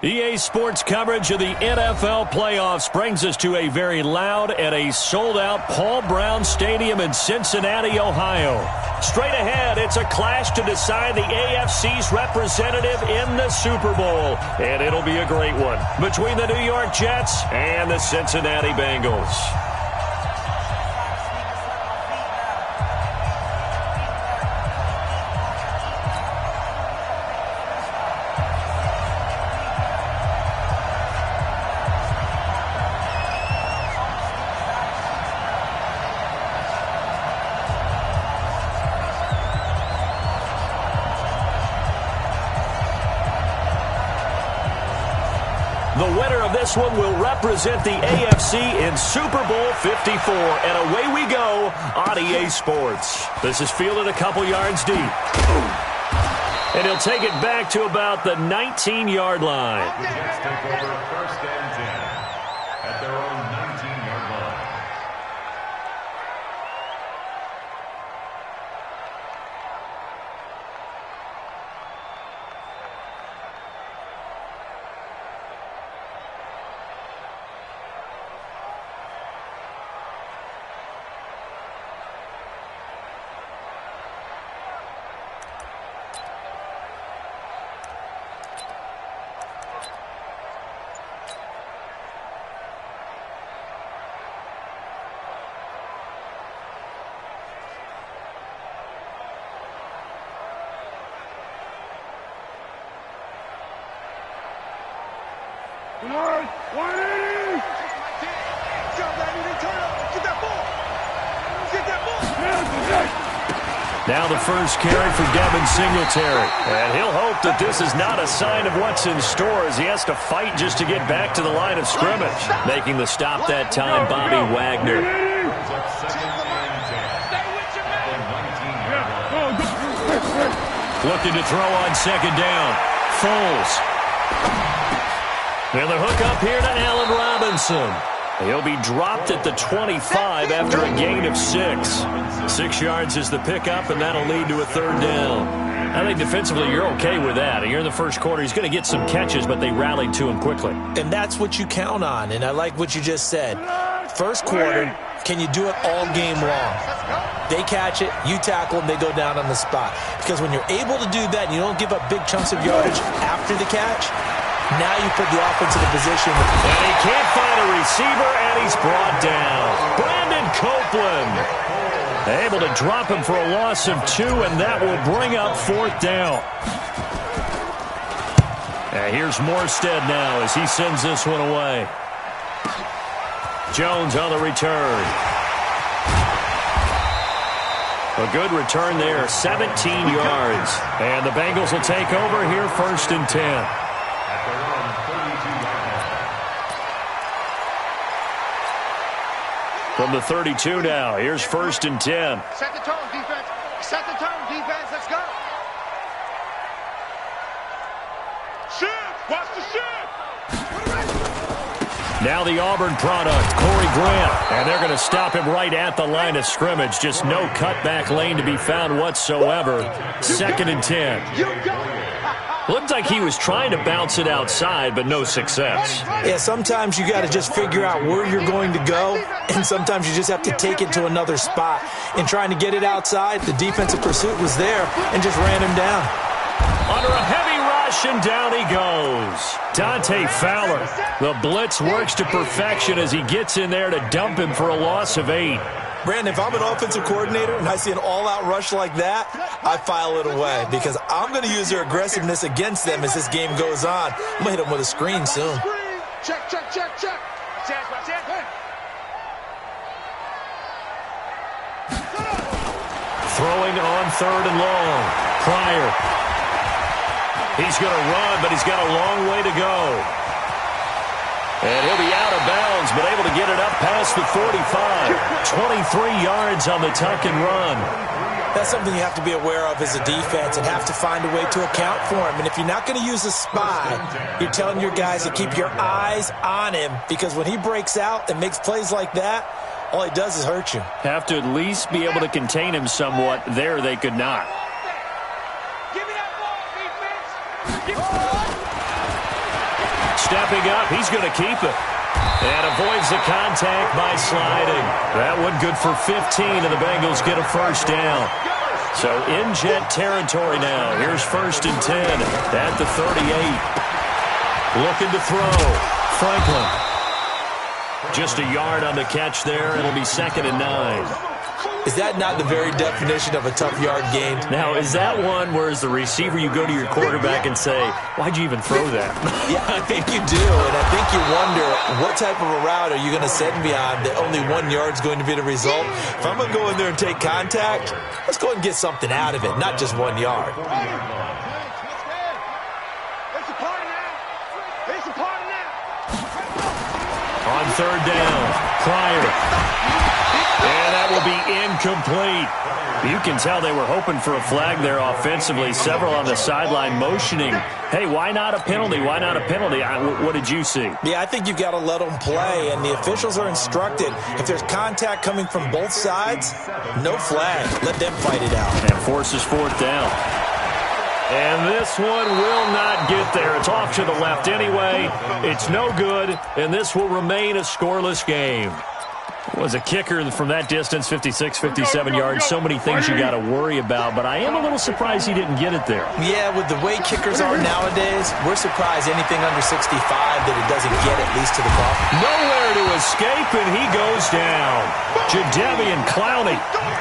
EA Sports coverage of the NFL playoffs brings us to a very loud and a sold-out Paul Brown Stadium in Cincinnati, Ohio. Straight ahead, it's a clash to decide the AFC's representative in the Super Bowl. And it'll be a great one between the New York Jets and the Cincinnati Bengals. The winner of this one will represent the AFC in Super Bowl 54. And away we go on EA Sports. This is fielded a couple yards deep. And he'll take it back to about the 19-yard line. The Jets take over first and 10 at their own 19-yard line. Now the first carry for Devin Singletary. And he'll hope that this is not a sign of what's in store as he has to fight just to get back to the line of scrimmage. Making the stop that time, Bobby Wagner. Looking to throw on second down. Foles. And the hook up here to Allen Robinson. He'll be dropped at the 25 after a gain of 6. 6 yards is the pickup, and that'll lead to a third down. I think defensively you're okay with that. Here in the first quarter, he's going to get some catches, but they rallied to him quickly. And that's what you count on, and I like what you just said. First quarter, can you do it all game long? They catch it, you tackle them, they go down on the spot. Because when you're able to do that and you don't give up big chunks of yardage after the catch, now you put the offense in a position. And he can't find a receiver, and he's brought down. Brandon Copeland able to drop him for a loss of 2, and that will bring up fourth down. And here's Morstead now as he sends this one away. Jones on the return. A good return there, 17 yards. And the Bengals will take over here first and 10. From the 32 now, here's first and 10. Set the tone, defense. Set the tone, defense. Let's go. Shift. Watch the shift. Now the Auburn product, Corey Grant. And they're going to stop him right at the line of scrimmage. Just no cutback lane to be found whatsoever. Second and 10. You got it. Looked like he was trying to bounce it outside, but no success. Yeah, sometimes you got to just figure out where you're going to go, and sometimes you just have to take it to another spot. In trying to get it outside, the defensive pursuit was there and just ran him down. Under a heavy rush, and down he goes. Dante Fowler. The blitz works to perfection as he gets in there to dump him for a loss of 8. Brandon, if I'm an offensive coordinator and I see an all-out rush like that, I file it away because I'm going to use their aggressiveness against them as this game goes on. I'm going to hit them with a screen soon. Check, check, check, check. Check, check. Throwing on third and long. Pryor. He's going to run, but he's got a long way to go. And he'll be out of bounds, but able to get it up past the 45. 23 yards on the tuck and run. That's something you have to be aware of as a defense and have to find a way to account for him. And if you're not going to use a spy, you're telling your guys to keep your eyes on him because when he breaks out and makes plays like that, all he does is hurt you. Have to at least be able to contain him somewhat. There they could not. Give me that ball, defense. Give me that ball. stepping up. He's going to keep it. And avoids the contact by sliding. That one good for 15, and the Bengals get a first down. So in Jet territory now. Here's 1st and 10 at the 38. Looking to throw. Franklin. Just a yard on the catch there. It'll be 2nd and 9. Is that not the very definition of a tough yard gain? Now, is that one where as the receiver you go to your quarterback and say, why'd you even throw that? Yeah, I think you do, and I think you wonder what type of a route are you going to send me on that only 1 yard is going to be the result? If I'm going to go in there and take contact, let's go and get something out of it, not just 1 yard. On 3rd down, Pryor. And that will be incomplete. You can tell they were hoping for a flag there offensively. Several on the sideline motioning, hey, why not a penalty? Why not a penalty? What did you see? Yeah, I think you've got to let them play, and the officials are instructed. If there's contact coming from both sides, no flag. Let them fight it out. And forces 4th down. And this one will not get there. It's off to the left anyway. It's no good, and this will remain a scoreless game. Was a kicker from that distance, 56, 57 yards. So many things you got to worry about, but I am a little surprised he didn't get it there. Yeah, with the way kickers are nowadays, we're surprised anything under 65 that it doesn't get at least to the ball. Nowhere to escape, and he goes down. Jadeveon Clowney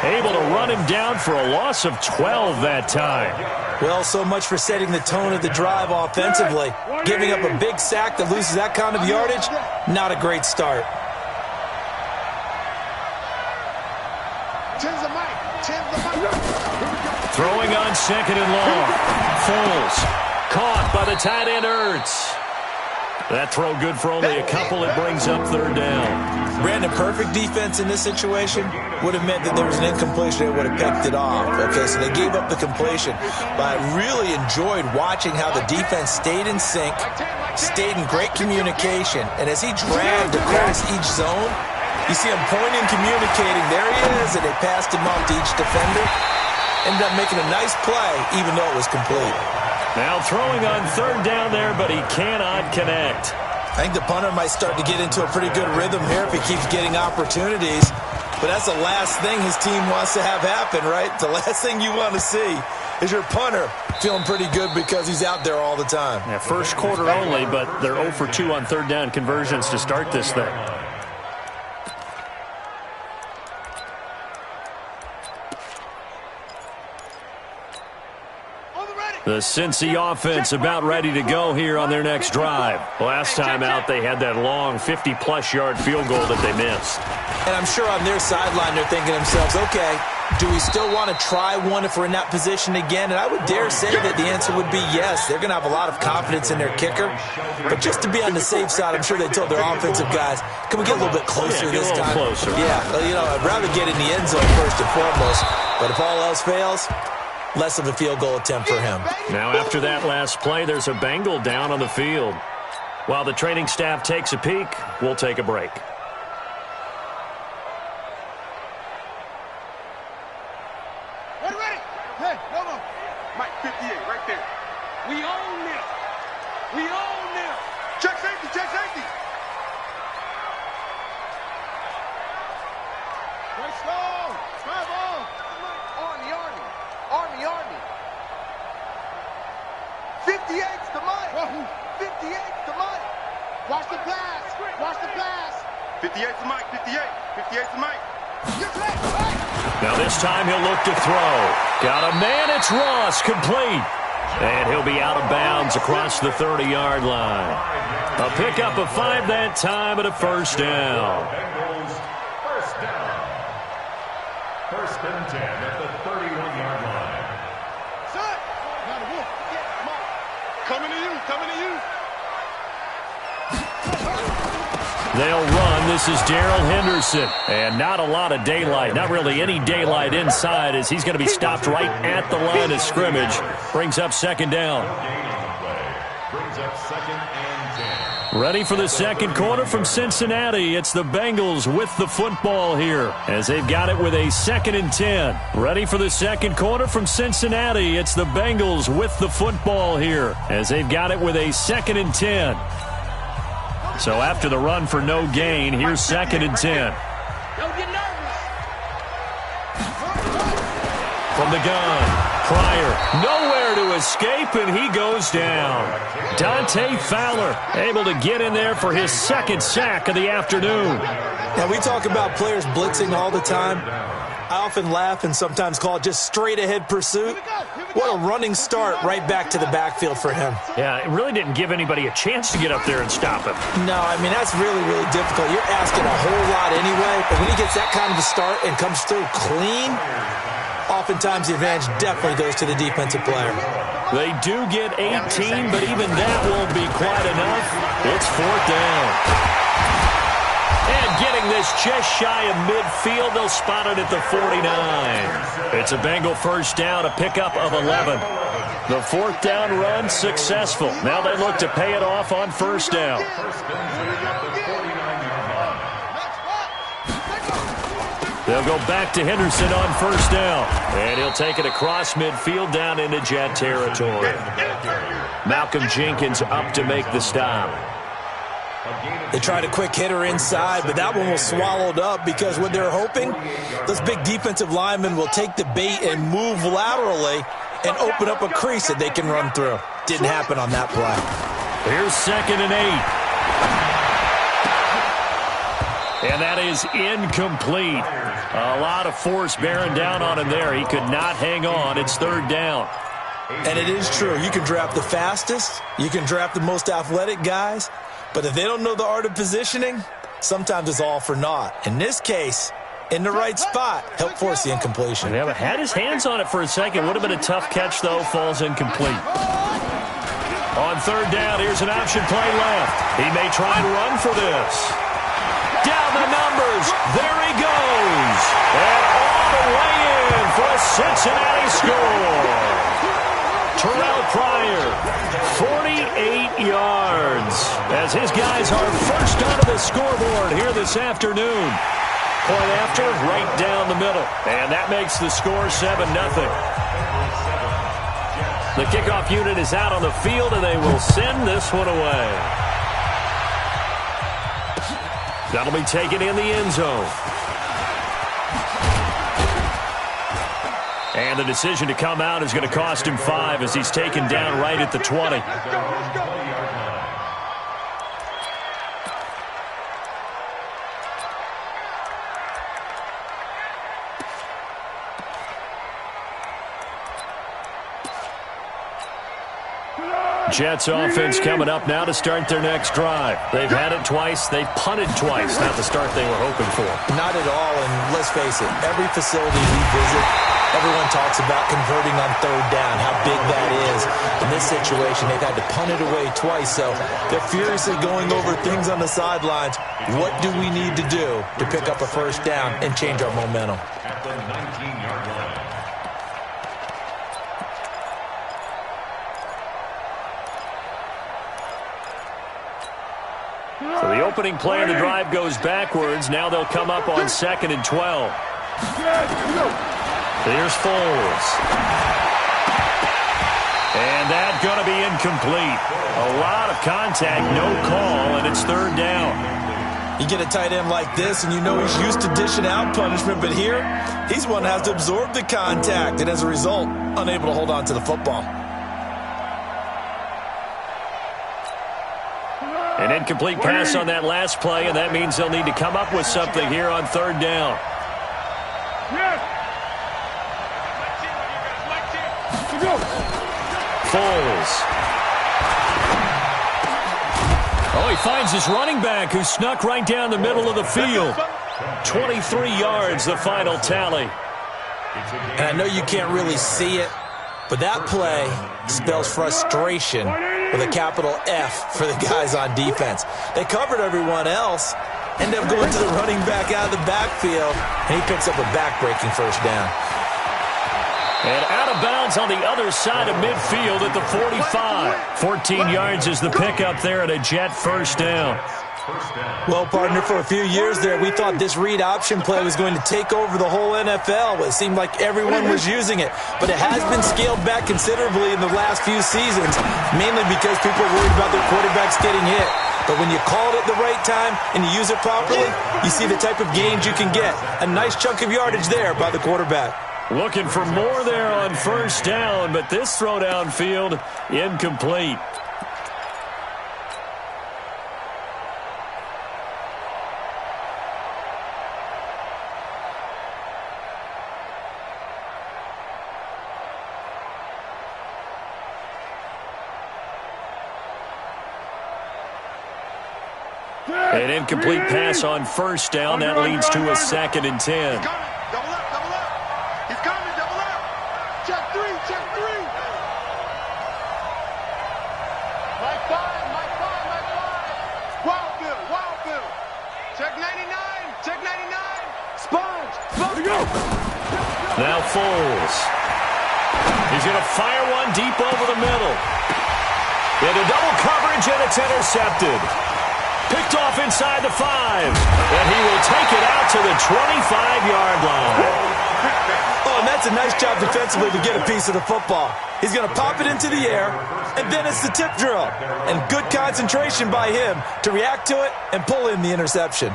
able to run him down for a loss of 12 that time. Well, so much for setting the tone of the drive offensively. Giving up a big sack that loses that kind of yardage, not a great start. Throwing on 2nd and long. Foles caught by the tight end Ertz. That throw good for only a couple. It brings up 3rd down. Brandon, perfect defense in this situation would have meant that there was an incompletion. They would have picked it off. Okay, so they gave up the completion. But I really enjoyed watching how the defense stayed in sync, stayed in great communication. And as he dragged across each zone, you see him pointing, communicating. There he is, and they passed him off to each defender. Ended up making a nice play, even though it was complete. Now throwing on 3rd down there, but he cannot connect. I think the punter might start to get into a pretty good rhythm here if he keeps getting opportunities. But that's the last thing his team wants to have happen, right? The last thing you want to see is your punter feeling pretty good because he's out there all the time. Yeah, 1st quarter only, but they're 0 for 2 on 3rd down conversions to start this thing. The Cincy offense about ready to go here on their next drive. Last time out, they had that long 50-plus yard field goal that they missed. And I'm sure on their sideline, they're thinking to themselves, okay, do we still want to try one if we're in that position again? And I would dare say that the answer would be yes. They're going to have a lot of confidence in their kicker. But just to be on the safe side, I'm sure they told their offensive guys, can we get a little bit closer this time? Closer. Yeah, you know, I'd rather get in the end zone first and foremost. But if all else fails, less of a field goal attempt for him. Now after that last play, there's a Bengal down on the field. While the training staff takes a peek, we'll take a break. Ready? Hey, no. Mike, 58, right there. We own this. We own this. Check safety, check safety. Play slow. Drive on. Army. 58's the Mike. 58's the Mike. Watch the pass. 58's the Mike. 58's the Mike. Now this time he'll look to throw. Got a man, it's Ross, complete. And he'll be out of bounds across the 30-yard line. A pickup of 5 that time and a first down. First down. 1st and 10 at the 31-yard line. Son! Coming to you. They'll run. This is Darrell Henderson. And not a lot of daylight. Not really any daylight inside as he's going to be stopped right at the line of scrimmage. Brings up 2nd down. Brings up 2nd and 10. Ready for the second quarter from Cincinnati. It's the Bengals with the football here as they've got it with a 2nd and 10. Ready for the second quarter from Cincinnati. It's the Bengals with the football here as they've got it with a 2nd and 10. So after the run for no gain, here's 2nd and 10. Don't get nervous. From the gun, Pryor, nowhere to escape, and he goes down. Dante Fowler able to get in there for his 2nd sack of the afternoon. Now, we talk about players blitzing all the time. I often laugh and sometimes call it just straight-ahead pursuit. What a running start right back to the backfield for him. Yeah, it really didn't give anybody a chance to get up there and stop him. No, I mean, that's really, really difficult. You're asking a whole lot anyway, but when he gets that kind of a start and comes through clean, oftentimes the advantage definitely goes to the defensive player. They do get 18, but even that won't be quite enough. It's 4th down. And getting this just shy of midfield, they'll spot it at the 49. It's a Bengal 1st down, a pickup of 11. The 4th down run successful. Now they look to pay it off on 1st down. They'll go back to Henderson on 1st down. And he'll take it across midfield down into Jet territory. Malcolm Jenkins up to make the stop. They tried a quick hitter inside, but that one was swallowed up because what they're hoping, those big defensive linemen will take the bait and move laterally and open up a crease that they can run through. Didn't happen on that play. Here's 2nd and 8. And that is incomplete. A lot of force bearing down on him there. He could not hang on. It's 3rd down. And it is true. You can draft the fastest. You can draft the most athletic guys. But if they don't know the art of positioning, sometimes it's all for naught. In this case, in the right spot, help force the incompletion. Yeah, but had his hands on it for a second. Would have been a tough catch, though. Falls incomplete. On 3rd down, here's an option play left. He may try and run for this. Down the numbers. There he goes. And all the way in for a Cincinnati score. Terrell Pryor, 48 yards, as his guys are first onto the scoreboard here this afternoon. Point after, right down the middle. And that makes the score 7-0. The kickoff unit is out on the field, and they will send this one away. That'll be taken in the end zone. And the decision to come out is going to cost him 5 as he's taken down right at the 20. Jets offense coming up now to start their next drive. They've had it twice. They've punted twice. Not the start they were hoping for. Not at all, and let's face it, every facility we visit, everyone talks about converting on 3rd down, how big that is. In this situation, they've had to punt it away twice, so they're furiously going over things on the sidelines. What do we need to do to pick up a 1st down and change our momentum? At the 19-yard line. So the opening play of the drive goes backwards. Now they'll come up on 2nd and 12. Here's Foles. And that's going to be incomplete. A lot of contact, no call, and it's 3rd down. You get a tight end like this, and you know he's used to dishing out punishment, but here, he's one that has to absorb the contact, and as a result, unable to hold on to the football. An incomplete pass on that last play, and that means they'll need to come up with something here on 3rd down. Foles. Oh, he finds his running back who snuck right down the middle of the field. 23 yards, the final tally. And I know you can't really see it, but that play spells frustration with a capital F for the guys on defense. They covered everyone else, end up going to the running back out of the backfield, and he picks up a back-breaking 1st down. And out of bounds on the other side of midfield at the 45. 14 yards is the pickup there at a Jet 1st down. Well, partner, for a few years there, we thought this read option play was going to take over the whole NFL. It seemed like everyone was using it, but it has been scaled back considerably in the last few seasons, mainly because people are worried about their quarterbacks getting hit. But when you call it at the right time and you use it properly, you see the type of gains you can get. A nice chunk of yardage there by the quarterback. Looking for more there on first down, but this throw downfield incomplete. An incomplete pass on first down. That leads to a 2nd and 10. Double up, double up. He's coming, double up. Check three, check three. Mike 5, Mike 5, Mike 5. Wild Bill. Check 99, check 99. Sponge. Go. Now Foles. He's going to fire one deep over the middle. Into double coverage, and it's intercepted. Picked off inside the 5. And he will take it out to the 25-yard line. Oh, and that's a nice job defensively to get a piece of the football. He's going to pop it into the air, and then it's the tip drill. And good concentration by him to react to it and pull in the interception.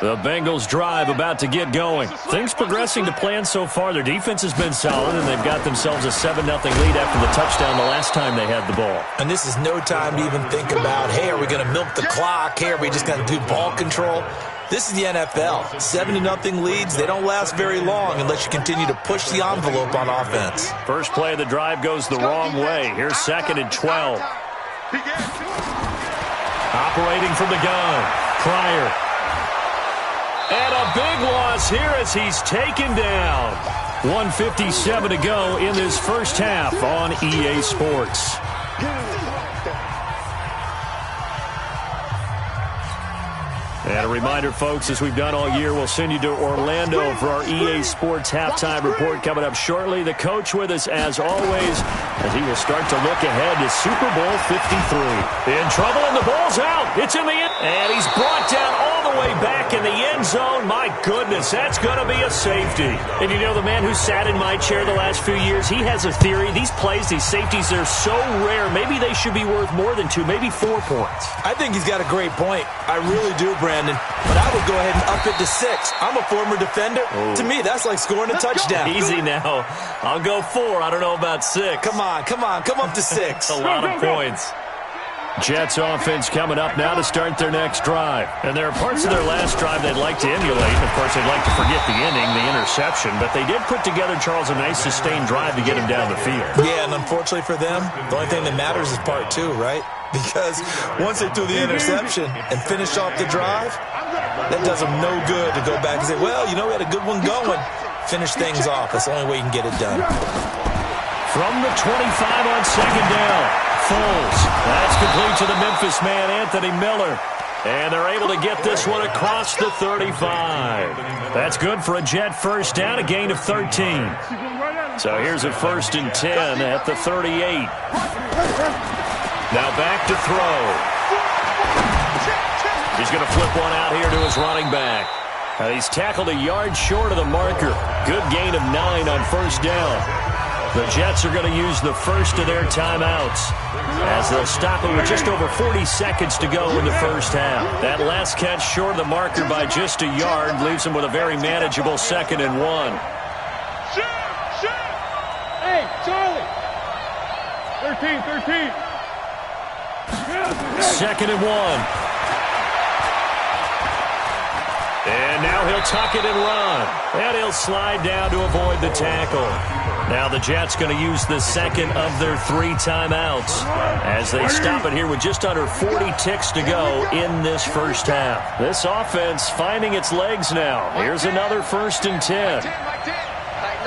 The Bengals drive about to get going. Things progressing to plan so far. Their defense has been solid, and they've got themselves a 7-0 lead after the touchdown the last time they had the ball. And this is no time to even think about, hey, are we going to milk the clock? Hey, are we just going to do ball control? This is the NFL. 7-0 leads, they don't last very long unless you continue to push the envelope on offense. First play of the drive goes the wrong way. Here's 2nd and 12. Operating from the gun. Pryor. And a big loss here as he's taken down. 1:57 to go in this first half on EA Sports. And a reminder, folks, as we've done all year, we'll send you to Orlando for our EA Sports halftime report coming up shortly. The coach with us, as always, as he will start to look ahead to Super Bowl 53. In trouble, and the ball's out. It's in the end. And he's brought down all the way back in the end zone. My goodness, that's going to be a safety. And you know, the man who sat in my chair the last few years, he has a theory. These plays, these safeties, they're so rare. Maybe they should be worth more than 2, maybe 4 points. I think he's got a great point. I really do, Brandon. But I would go ahead and up it to 6. I'm a former defender. To me, that's like scoring a touchdown. Easy now. I'll go 4. I don't know about 6. Come on. Come up to 6. A lot of points. Jets offense coming up now to start their next drive. And there are parts of their last drive they'd like to emulate. Of course, they'd like to forget the inning, the interception. But they did put together, Charles, a nice sustained drive to get him down the field. Yeah, and unfortunately for them, the only thing that matters is part 2, right? Because once they threw the interception and finished off the drive, that does them no good to go back and say, well, you know, we had a good one going. Finish things off. That's the only way you can get it done. From the 25 on 2nd down. Foles. That's complete to the Memphis man, Anthony Miller. And they're able to get this one across the 35. That's good for a Jet first down, a gain of 13. So here's a 1st and 10 at the 38. Now back to throw. He's going to flip one out here to his running back. He's tackled a yard short of the marker. Good gain of 9 on first down. The Jets are going to use the first of their timeouts as they'll stop it with just over 40 seconds to go in the first half. That last catch short of the marker by just a yard leaves them with a very manageable 2nd and 1. Hey, Charlie. 13. 2nd and 1. And now he'll tuck it and run. And he'll slide down to avoid the tackle. Now the Jets going to use the 2nd of their 3 timeouts as they stop it here with just under 40 ticks to go in this first half. This offense finding its legs now. Here's another 1st and 10. Tighten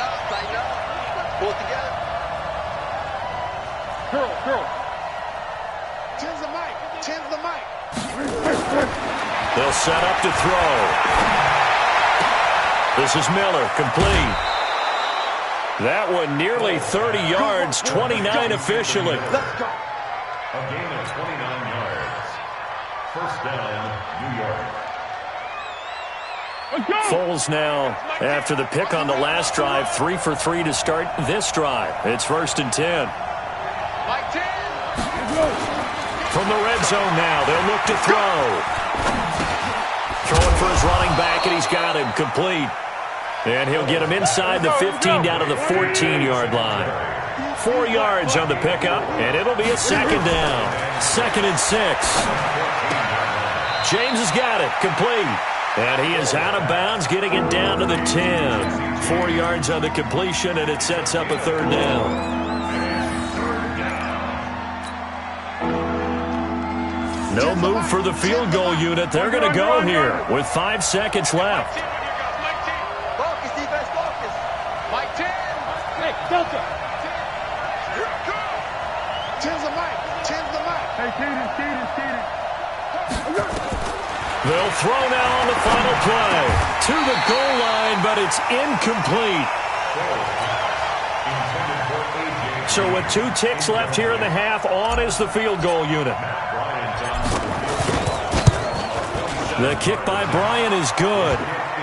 up. Pull it together. Curl. Tens the mic. They'll set up to throw. This is Miller, complete. That one nearly 30 yards, 29 officially. Let's go. A gain of 29 yards. First down, New York. Foles now, after the pick on the last drive, 3 for 3 to start this drive. It's 1st and 10. From the red zone now, they'll look to throw. Throwing for his running back, and he's got him complete. And he'll get him inside the 15 down to the 14-yard line. 4 yards on the pickup, and it'll be a second down. 2nd and 6. James has got it, complete. And he is out of bounds, getting it down to the 10. 4 yards on the completion, and it sets up a 3rd down. No move for the field goal unit. They're going to go here with 5 seconds left. Focus, defense, focus. Mike 10. Hey, Delta. 10's the mic. 10's the mic. Hey, Keaton. They'll throw now on the final play. To the goal line, but it's incomplete. So with 2 ticks left here in the half, on is the field goal unit. The kick by Bryant is good.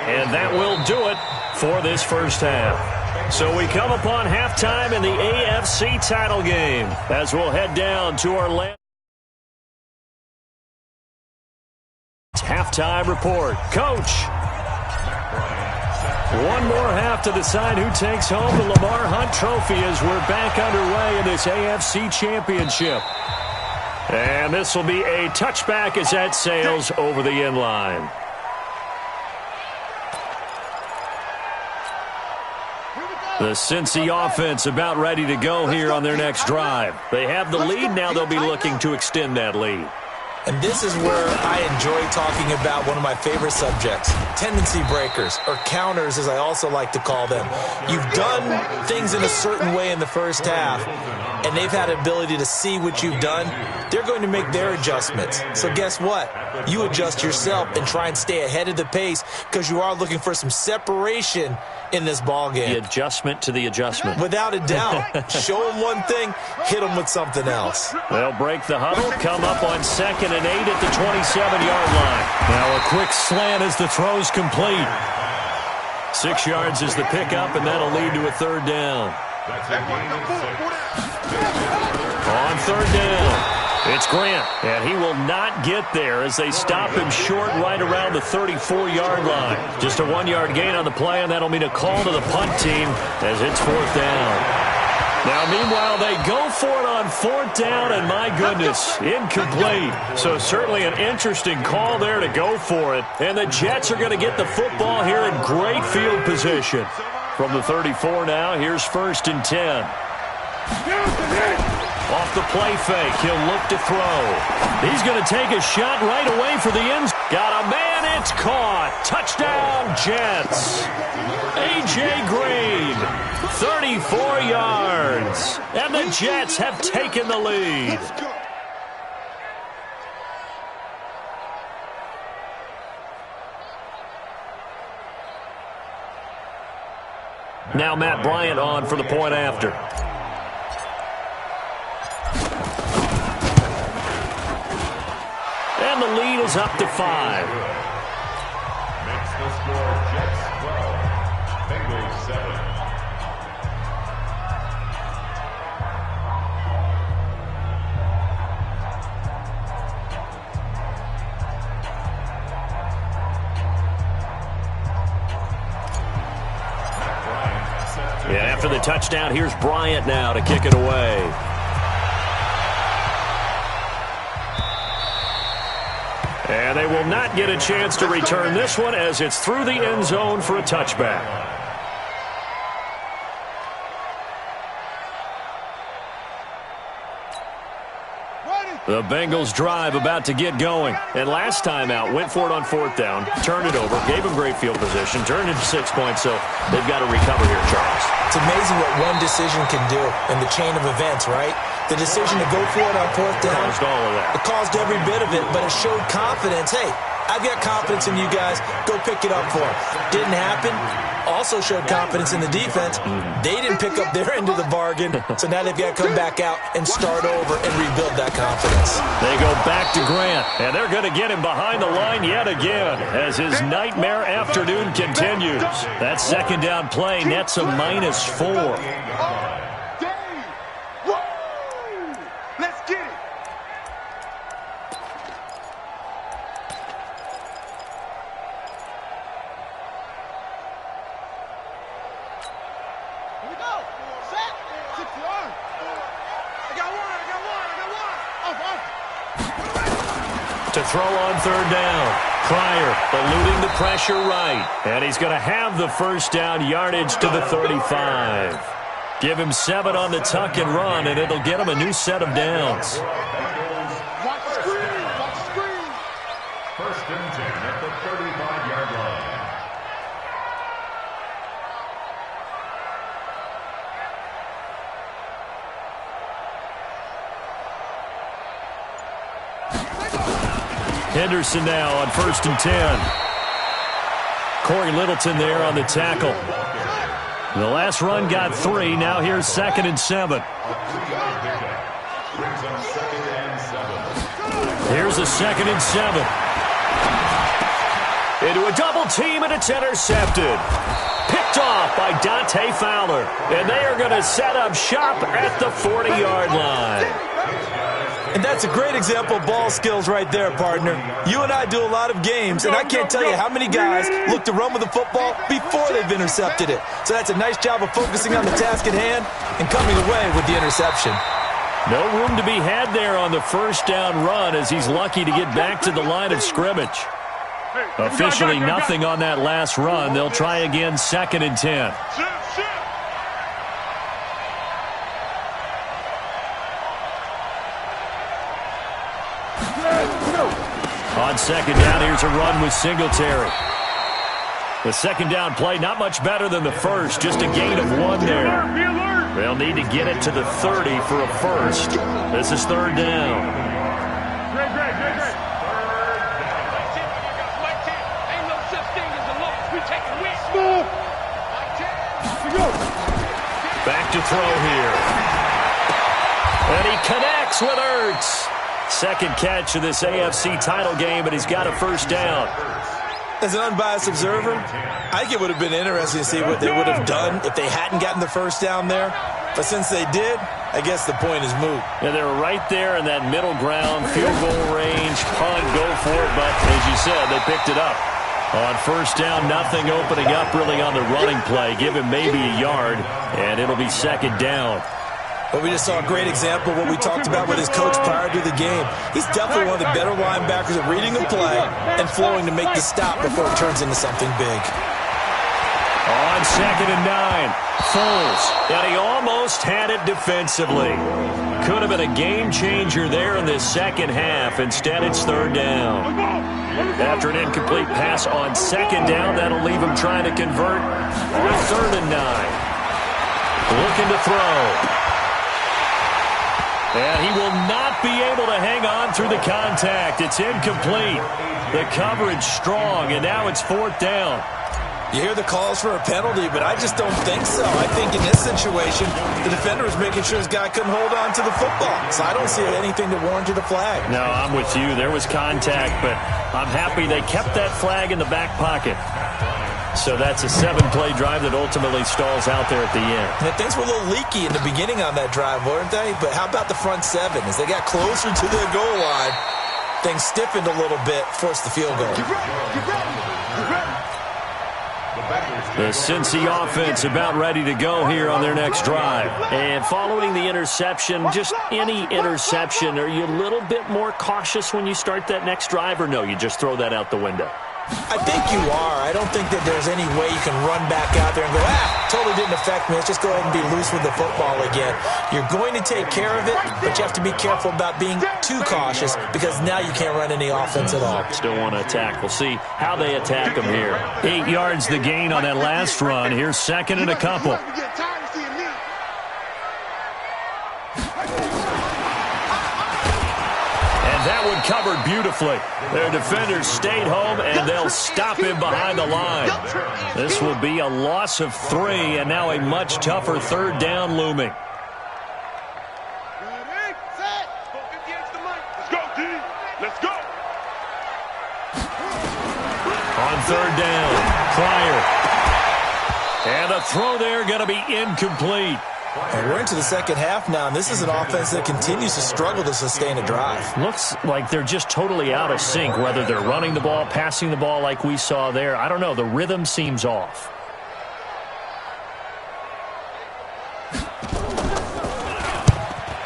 And that will do it for this first half. So we come upon halftime in the AFC title game as we'll head down to our last halftime report. Coach, one more half to decide who takes home the Lamar Hunt Trophy as we're back underway in this AFC Championship. And this will be a touchback as that sails over the end line. The Cincy offense about ready to go here on their next drive. They have the lead. Now they'll be looking to extend that lead. And this is where I enjoy talking about one of my favorite subjects, tendency breakers, or counters as I also like to call them. You've done things in a certain way in the first half, and they've had the ability to see what you've done. They're going to make their adjustments. So guess what? You adjust yourself and try and stay ahead of the pace because you are looking for some separation in this ball game. The adjustment to the adjustment. Without a doubt. Show them one thing, hit them with something else. They'll break the huddle, come up on 2nd and 8 at the 27-yard line. Now a quick slant as the throw's complete. 6 yards is the pickup, and that'll lead to a 3rd down. On 3rd down, it's Grant, and he will not get there as they stop him short right around the 34-yard line. Just a 1-yard gain on the play, and that'll mean a call to the punt team as it's 4th down. Now, meanwhile, they go for it on 4th down, and my goodness, incomplete. So certainly an interesting call there to go for it. And the Jets are going to get the football here in great field position. From the 34 now, here's 1st and 10. Off the play fake, he'll look to throw. He's going to take a shot right away for the end. Got a man, it's caught. Touchdown, Jets. A.J. Green, 34 yards. And the Jets have taken the lead. Now Matt Bryant on for the point after. And the lead is up to 5. Makes the score Jets 12, Bengals 7. Yeah, after the touchdown, here's Bryant now to kick it away. And they will not get a chance to return this one as it's through the end zone for a touchback. The Bengals drive about to get going. And last time out, went for it on 4th down, turned it over, gave them great field position, turned it to 6 points, so they've got to recover here, Charles. It's amazing what one decision can do in the chain of events, right? The decision to go for it on 4th down. Caused all of that. It caused every bit of it, but it showed confidence. Hey, I've got confidence in you guys. Go pick it up for them. Didn't happen. Also showed confidence in the defense. They didn't pick up their end of the bargain, so now they've got to come back out and start over and rebuild that confidence. They go back to Grant, and they're going to get him behind the line yet again as his nightmare afternoon continues. That 2nd down play nets a -4. Let's get it. To throw on third down. Pryor eluding the pressure right. And he's going to have the first down, yardage to the 35. Give him 7 on the tuck and run, and it'll get him a new set of downs. Watch screen. Watch screen. First and 10 at the 35-yard line. Henderson now on first and 10. Corey Littleton there on the tackle. The last run got 3. Now here's 2nd and 7. Here's a 2nd and 7. Into a double team, and it's intercepted. Picked off by Dante Fowler. And they are going to set up shop at the 40-yard line. And that's a great example of ball skills right there, partner. You and I do a lot of games, and I can't tell you how many guys look to run with the football before they've intercepted it. So that's a nice job of focusing on the task at hand and coming away with the interception. No room to be had there on the first down run as he's lucky to get back to the line of scrimmage. Officially nothing on that last run. They'll try again 2nd and 10. On 2nd down, here's a run with Singletary. The 2nd down play, not much better than the first, just a gain of 1 there. They'll need to get it to the 30 for a first. This is 3rd down. Back to throw here. And he connects with Ertz. 2nd catch of this AFC title game, and he's got a first down. As an unbiased observer, I think it would have been interesting to see what they would have done if they hadn't gotten the first down there. But since they did, I guess the point is moot. Yeah, they were right there in that middle ground, field goal range, punt, go for it. But as you said, they picked it up. On first down, nothing opening up really on the running play. Give him maybe a yard, and it'll be 2nd down. But we just saw a great example of what we talked about with his coach prior to the game. He's definitely one of the better linebackers at reading the play and flowing to make the stop before it turns into something big. On 2nd and 9, Foles, and he almost had it defensively. Could have been a game changer there in this second half. Instead, it's 3rd down. After an incomplete pass on 2nd down, that'll leave him trying to convert on 3rd and 9. Looking to throw. And he will not be able to hang on through the contact. It's incomplete. The coverage strong, and now it's 4th down. You hear the calls for a penalty, but I just don't think so. I think in this situation, the defender was making sure his guy couldn't hold on to the football. So I don't see anything to warrant a flag. No, I'm with you. There was contact, but I'm happy they kept that flag in the back pocket. So that's a 7-play drive that ultimately stalls out there at the end. And things were a little leaky in the beginning on that drive, weren't they? But how about the front 7? As they got closer to the goal line, things stiffened a little bit, forced the field goal. The Cincy offense about ready to go here on their next drive. And following the interception, just any interception, are you a little bit more cautious when you start that next drive, or no, you just throw that out the window? I think you are. I don't think that there's any way you can run back out there and go, totally didn't affect me. Let's just go ahead and be loose with the football again. You're going to take care of it, but you have to be careful about being too cautious because now you can't run any offense at all. Still want to attack. We'll see how they attack them here. 8 yards the gain on that last run. Here's 2nd and a couple. That one covered beautifully. Their defenders stayed home, and they'll stop him behind the line. This will be a loss of 3, and now a much tougher 3rd down looming. Let's go. On 3rd down, Pryor. And a throw there going to be incomplete. And we're into the second half now, and this is an offense that continues to struggle to sustain a drive. Looks like they're just totally out of sync, whether they're running the ball, passing the ball like we saw there. I don't know. The rhythm seems off.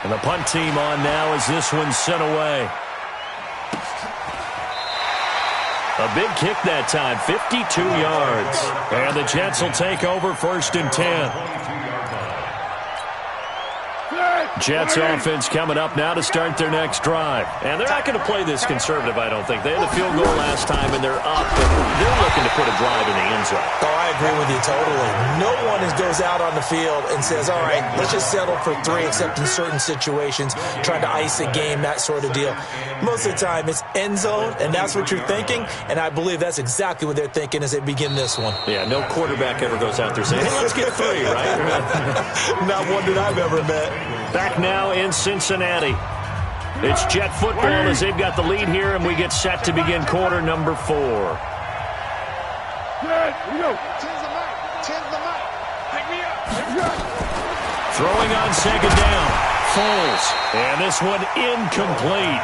And the punt team on now as this one's sent away. A big kick that time, 52 yards. And the Jets will take over 1st and 10. Jets offense coming up now to start their next drive. And they're not going to play this conservative, I don't think. They had the field goal last time, and they're up, but they're looking to put a drive in the end zone. Oh, I agree with you totally. No one goes out on the field and says, all right, let's just settle for 3, except in certain situations, trying to ice a game, that sort of deal. Most of the time, it's end zone, and that's what you're thinking, and I believe that's exactly what they're thinking as they begin this one. Yeah, no quarterback ever goes out there saying, hey, let's get 3, right? Not one that I've ever met. Back now in Cincinnati. It's Jet football as they've got the lead here, and we get set to begin quarter number 4. Throwing on 2nd down. Foles. And this one incomplete.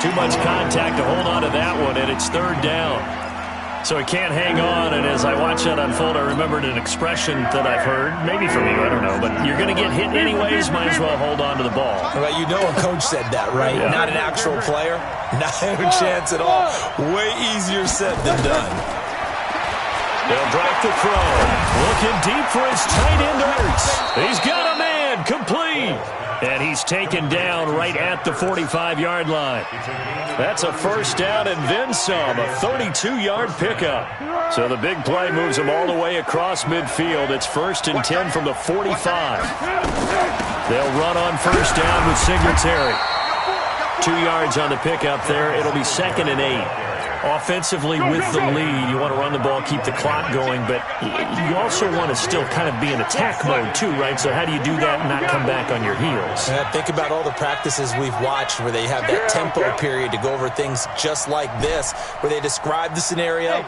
Too much contact to hold on to that one, and it's 3rd down. So he can't hang on, and as I watch that unfold, I remembered an expression that I've heard, maybe from you, I don't know, but you're going to get hit anyways, might as well hold on to the ball. Well, you know a coach said that, right? Yeah. Not an actual player. Not a chance at all. Way easier said than done. They'll drop the throw. Looking deep for his tight end Ertz. He's got a man, complete. And he's taken down right at the 45-yard line. That's a 1st down and then some, a 32-yard pickup. So the big play moves him all the way across midfield. It's 1st and 10 from the 45. They'll run on 1st down with Singletary. 2 yards on the pickup there. It'll be 2nd and 8. Offensively with the lead, you want to run the ball, keep the clock going, but you also want to still kind of be in attack mode too, right? So how do you do that and not come back on your heels? Think about all the practices we've watched where they have that tempo period to go over things just like this, where they describe the scenario,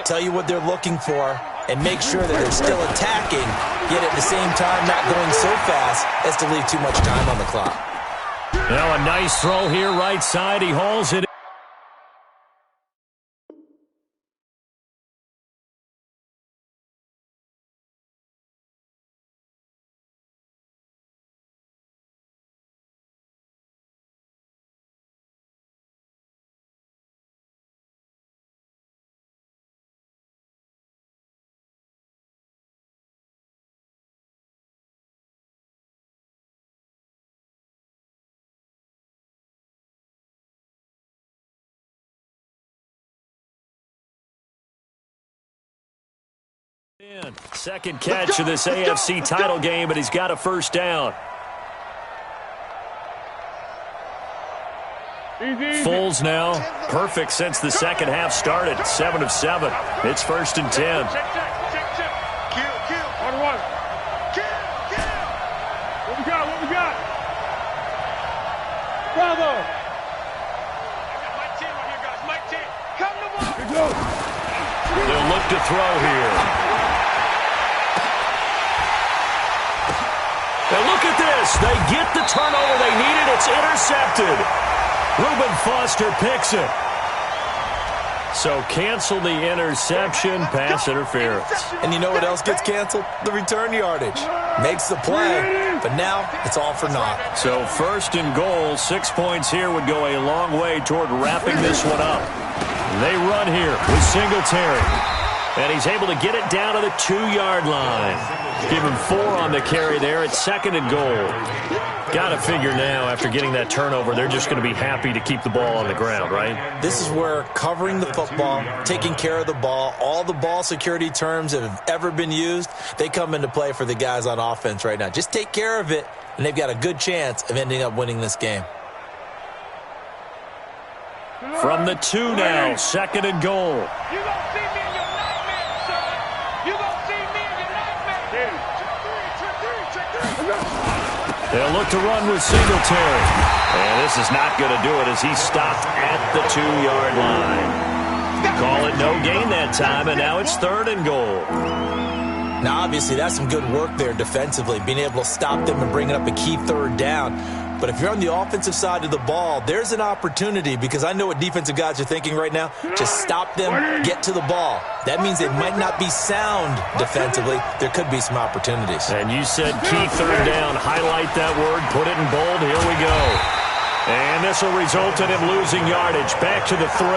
tell you what they're looking for, and make sure that they're still attacking, yet at the same time not going so fast as to leave too much time on the clock. Now a nice throw here, right side. He hauls it. Second catch of this AFC title game, but he's got a 1st down. Foles now, perfect since the second half started, 7 of 7. It's 1st and 10. What we got? Bravo! My team. Come to ball. They'll look to throw here. And look at this. They get the turnover they needed. It's intercepted. Reuben Foster picks it. So cancel the interception, pass interference. And you know what else gets canceled? The return yardage. Makes the play, but now it's all for naught. So 1st and goal, 6 points here would go a long way toward wrapping this one up. They run here with Singletary. And he's able to get it down to the 2-yard line. Give him 4 on the carry there. It's 2nd and goal. Got to figure now, after getting that turnover, they're just going to be happy to keep the ball on the ground, right? This is where covering the football, taking care of the ball, all the ball security terms that have ever been used, they come into play for the guys on offense right now. Just take care of it, and they've got a good chance of ending up winning this game. From the 2 now, 2nd and goal. You gonna see me in your nightmare, son. You gonna see me in your nightmare. Check three. They'll look to run with Singletary. And this is not going to do it as he stopped at the 2-yard line. Call it no gain that time, and now it's 3rd and goal. Now, obviously, that's some good work there defensively, being able to stop them and bringing up a key 3rd down. But if you're on the offensive side of the ball, there's an opportunity, because I know what defensive guys are thinking right now. Just stop them, get to the ball. That means they might not be sound defensively. There could be some opportunities. And you said key 3rd down. Highlight that word. Put it in bold. Here we go. And this will result in him losing yardage. Back to the 3.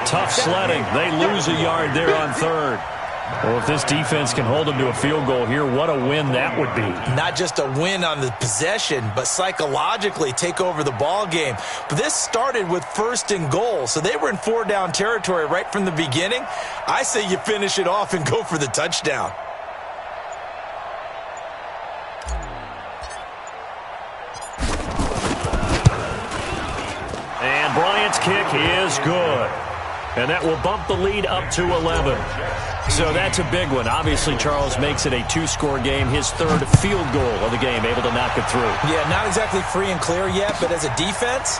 Tough sledding. They lose a yard there on third. Well, if this defense can hold them to a field goal here, what a win that would be. Not just a win on the possession, but psychologically take over the ball game. But this started with 1st and goal, so they were in 4-down territory right from the beginning. I say you finish it off and go for the touchdown. And Bryant's kick is good. And that will bump the lead up to 11. So that's a big one. Obviously, Charles makes it a 2-score game. His 3rd field goal of the game, able to knock it through. Yeah, not exactly free and clear yet, but as a defense,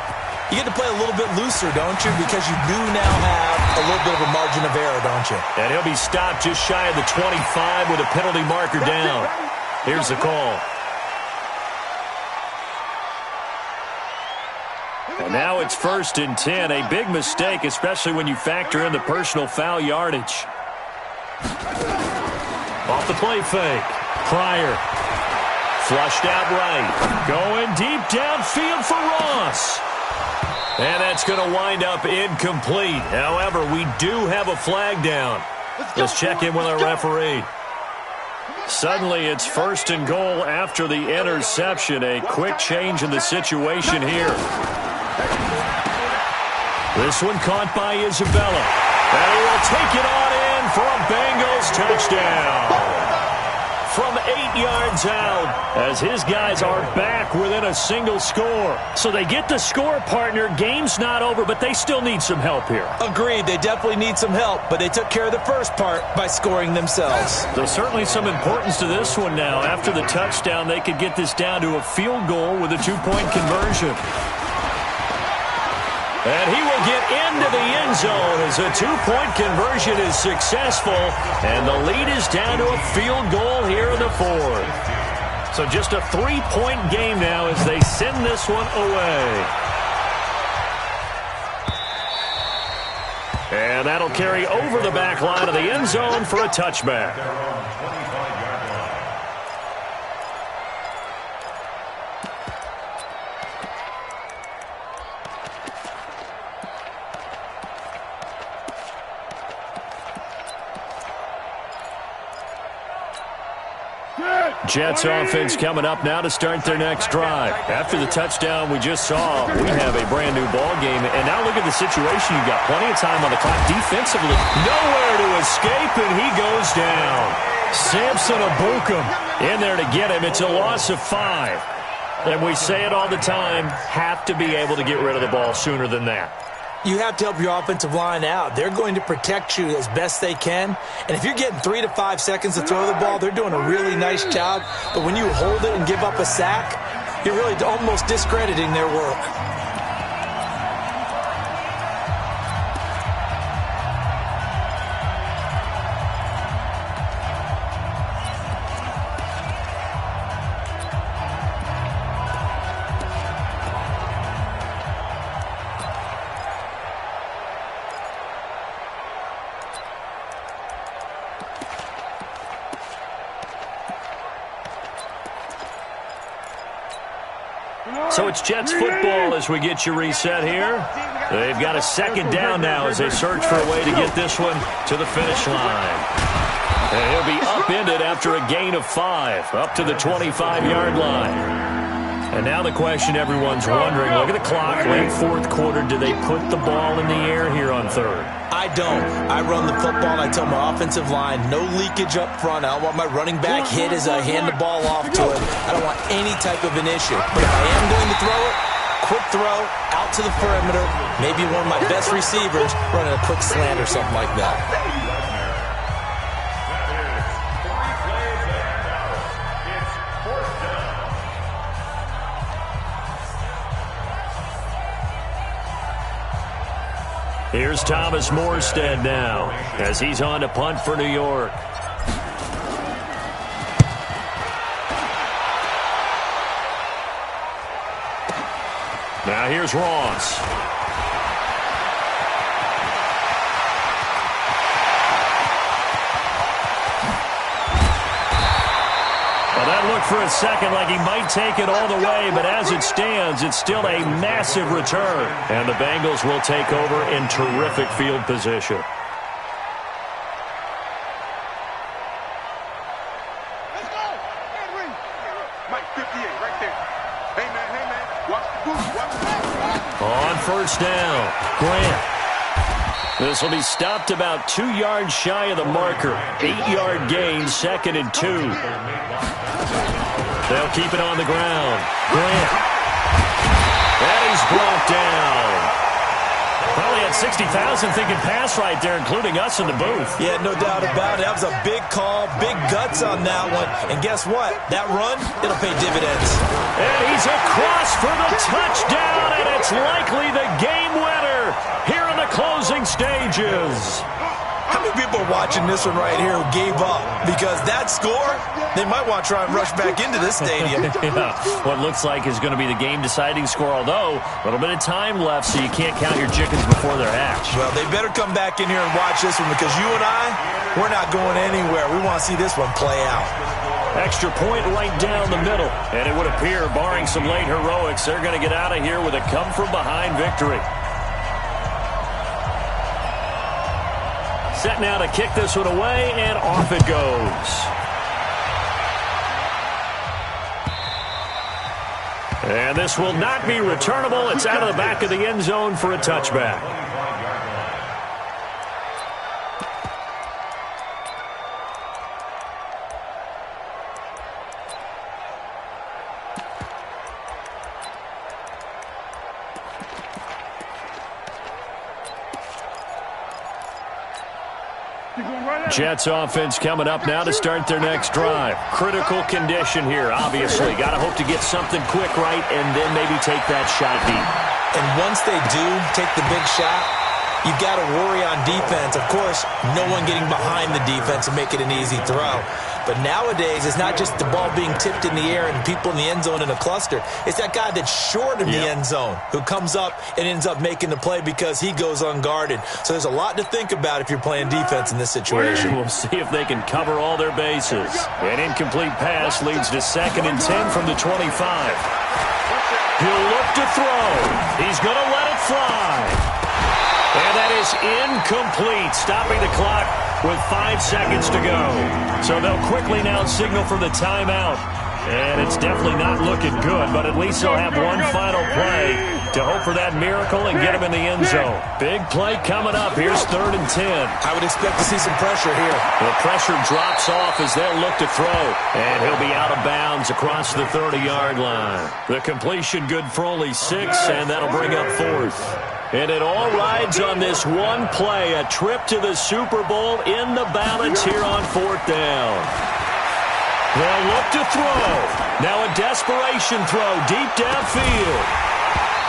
you get to play a little bit looser, don't you? Because you do now have a little bit of a margin of error, don't you? And he'll be stopped just shy of the 25 with a penalty marker down. Here's the call. And now it's 1st and 10. A big mistake, especially when you factor in the personal foul yardage. Off the play fake. Pryor. Flushed out right. Going deep downfield for Ross. And that's going to wind up incomplete. However, we do have a flag down. Let's check in with our referee. Suddenly, it's 1st and goal after the interception. A quick change in the situation here. This one caught by Isabella. And he will take it on in for a Bengals touchdown. From 8 yards out, as his guys are back within a single score. So they get the score, partner. Game's not over, but they still need some help here. Agreed. They definitely need some help, but they took care of the first part by scoring themselves. There's certainly some importance to this one now. After the touchdown, they could get this down to a field goal with a 2-point conversion. And he will get into the end zone as a 2-point conversion is successful. And the lead is down to a field goal here in the 4th. So just a 3-point game now as they send this one away. And that'll carry over the back line of the end zone for a touchback. Jets offense coming up now to start their next drive. After the touchdown we just saw, we have a brand new ball game. And now look at the situation. You've got plenty of time on the clock defensively. Nowhere to escape, and he goes down. Samson Abukum in there to get him. It's a loss of 5. And we say it all the time, have to be able to get rid of the ball sooner than that. You have to help your offensive line out. They're going to protect you as best they can. And if you're getting 3 to 5 seconds to throw the ball, they're doing a really nice job. But when you hold it and give up a sack, you're really almost discrediting their work. So it's Jets football as we get you reset here. They've got a 2nd down now as they search for a way to get this one to the finish line. And he'll be upended after a gain of 5, up to the 25-yard line. And now the question everyone's wondering, look at the clock, late 4th quarter, do they put the ball in the air here on 3rd? I don't. I run the football, and I tell my offensive line, no leakage up front. I don't want my running back hit as I hand the ball off to it. I don't want any type of an issue. But if I am going to throw it, quick throw, out to the perimeter, maybe one of my best receivers running a quick slant or something like that. Here's Thomas Morstead now as he's on to punt for New York. Now here's Ross. Well, that looked for a second like he might take it all the way, but as it stands, it's still a massive return. And the Bengals will take over in terrific field position. Let's go. Henry. Mike 58 right there. Hey, man. Watch the boots. Watch the boots. On first down, Grant. This will be stopped about 2 yards shy of the marker. 8-yard gain, 2nd and 2. They'll keep it on the ground. Grant. And he's brought down. Probably had 60,000 thinking pass right there, including us in the booth. Yeah, no doubt about it. That was a big call, big guts on that one. And guess what? That run, it'll pay dividends. And he's across for the touchdown, and it's likely the game winner here in the closing stages. How many people are watching this one right here who gave up? Because that score, they might want to try and rush back into this stadium. Yeah, what looks like is going to be the game-deciding score, although a little bit of time left, so you can't count your chickens before they're hatched. Well, they better come back in here and watch this one, because you and I, we're not going anywhere. We want to see this one play out. Extra point right down the middle. And it would appear, barring some late heroics, they're going to get out of here with a come-from-behind victory. Set now to kick this one away, and off it goes. And this will not be returnable. It's out of the back of the end zone for a touchback. Jets offense coming up now to start their next drive. Critical condition here, obviously. Got to hope to get something quick right and then maybe take that shot deep. And once they do take the big shot, you've got to worry on defense. Of course, no one getting behind the defense and make it an easy throw. But nowadays, it's not just the ball being tipped in the air and people in the end zone in a cluster. It's that guy that's short of the end zone who comes up and ends up making the play because he goes unguarded. So there's a lot to think about if you're playing defense in this situation. We'll see if they can cover all their bases. An incomplete pass leads to 2nd and 10 from the 25. He'll look to throw. He's going to let it fly. And that is incomplete, stopping the clock with 5 seconds to go. So they'll quickly now signal for the timeout. And it's definitely not looking good, but at least they'll have one final play to hope for that miracle and get him in the end zone. Big play coming up. Here's 3rd and 10. I would expect to see some pressure here. The pressure drops off as they'll look to throw. And he'll be out of bounds across the 30-yard line. The completion good for only 6, and that'll bring up 4th. And it all rides on this one play, a trip to the Super Bowl in the balance here on 4th down. They'll look to throw. Now a desperation throw deep downfield.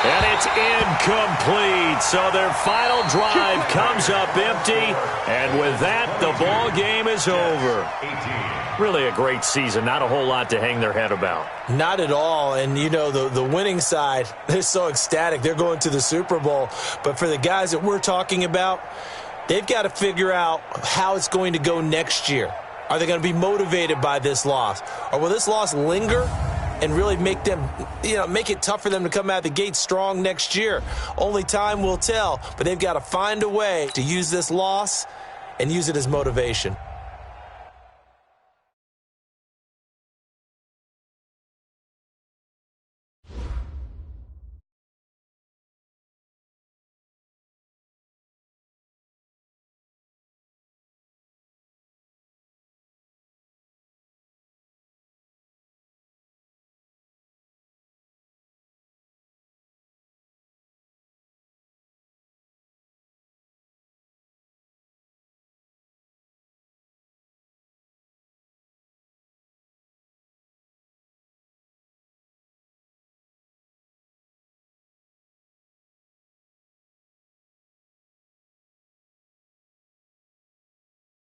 And it's incomplete. So their final drive comes up empty. And with that, the ball game is over. Really a great season. Not a whole lot to hang their head about. Not at all. And, you know, the winning side, they're so ecstatic. They're going to the Super Bowl. But for the guys that we're talking about, they've got to figure out how it's going to go next year. Are they going to be motivated by this loss? Or will this loss linger and really make them, make it tough for them to come out of the gate strong next year? Only time will tell. But they've got to find a way to use this loss and use it as motivation.